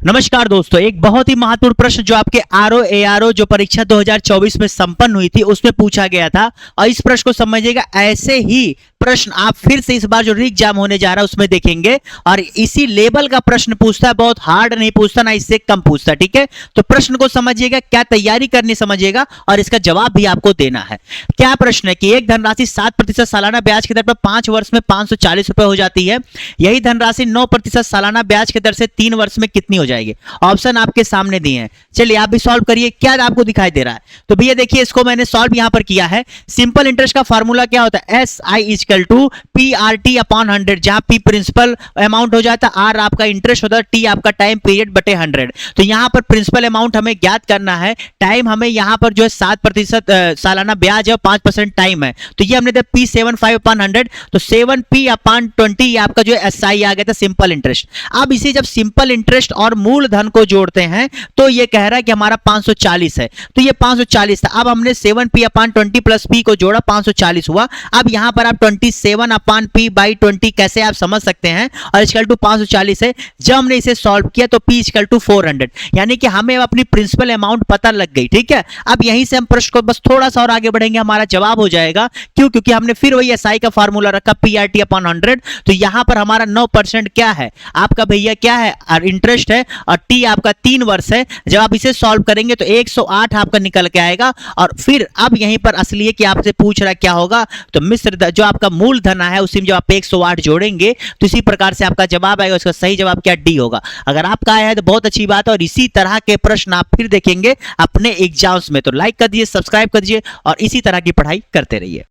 नमस्कार दोस्तों, एक बहुत ही महत्वपूर्ण प्रश्न जो आपके आरओ एआरओ जो परीक्षा 2024 में संपन्न हुई थी उसमें पूछा गया था। और इस प्रश्न को समझिएगा, ऐसे ही प्रश्न आप फिर से इस बार जो री एग्जाम होने जा रहा है उसमें देखेंगे और इसी लेवल का प्रश्न पूछता है, बहुत हार्ड नहीं पूछता ना इससे कम पूछता। ठीक है, तो प्रश्न को समझिएगा, क्या तैयारी करनी समझिएगा और इसका जवाब भी आपको देना है। क्या प्रश्न है कि एक धनराशि 7% सालाना ब्याज की दर पर 5 वर्ष में 540 रुपए हो जाती है। यही धनराशि 9% सालाना ब्याज की दर से 3 वर्ष में कितनी हो जाएगी। ऑप्शन आपके सामने दिए हैं, चलिए आप भी सॉल्व करिए। क्या आपको दिखाई दे रहा है? तो भैया देखिए, इसको मैंने सॉल्व यहां पर किया है। सिंपल इंटरेस्ट का फॉर्मूला क्या होता है? S I equal to P R T upon 100, जहां पी प्रिंसिपल अमाउंट हो जाता है, आर आपका इंटरेस्ट होता है, टी आपका टाइम पीरियड बटे 100। तो यहां पर प्रिंसिपल अमाउंट हमें ज्ञात करना है, टाइम हमें यहां पर जो है 7% सालाना ब्याज है, 5% टाइम है। तो ये हमने दिया P75 अपॉन 100, तो 7P अपॉन 20 ये आपका जो है एसआई आ गया था, सिंपल इंटरेस्ट। अब इसी जब सिंपल इंटरेस्ट और मूलधन को जोड़ते हैं तो ये कह रहा है कि हमारा 540 है, तो ये 540 था। अब हमने 7P अपॉन 20 प्लस P को जोड़ा, 540 हुआ। अब यहां पर आप 27 अपॉन P बाई 20 कैसे आप समझ सकते हैं, और इक्वल टू 540 है। जब हमने इसे सॉल्व किया तो P इक्वल टू 400, यानी कि हमें अपनी प्रिंसिपल अमाउंट पता लग गई। ठीक है, अब यहीं से हम प्रश्न को बस थोड़ा सा और आगे बढ़ेंगे, हमारा जवाब हो जाएगा। क्यों? क्योंकि हमने फिर वही एसआई का फार्मूला रखा, PRT अपॉन 100। तो यहां पर हमारा 9% क्या है आपका भैया, क्या है? इंटरेस्ट है, और टी आपका 3 वर्ष है। जब आप इसे सॉल्व करेंगे तो 108 आपका निकल के आएगा। और फिर अब यहीं पर असली है कि आपसे पूछ रहा क्या होगा, तो मिश्र जो आपका मूलधन है उसी में जब आप 108 जोड़ेंगे तो इसी प्रकार से आपका जवाब आएगा। उसका सही जवाब क्या? डी होगा। अगर आपका आया है तो बहुत अच्छी बात है, और इसी तरह के प्रश्न आप फिर देखेंगे अपने एग्जाम्स में। तो लाइक कर दीजिए, सब्सक्राइब कर दीजिए और इसी तरह की पढ़ाई करते रहिए।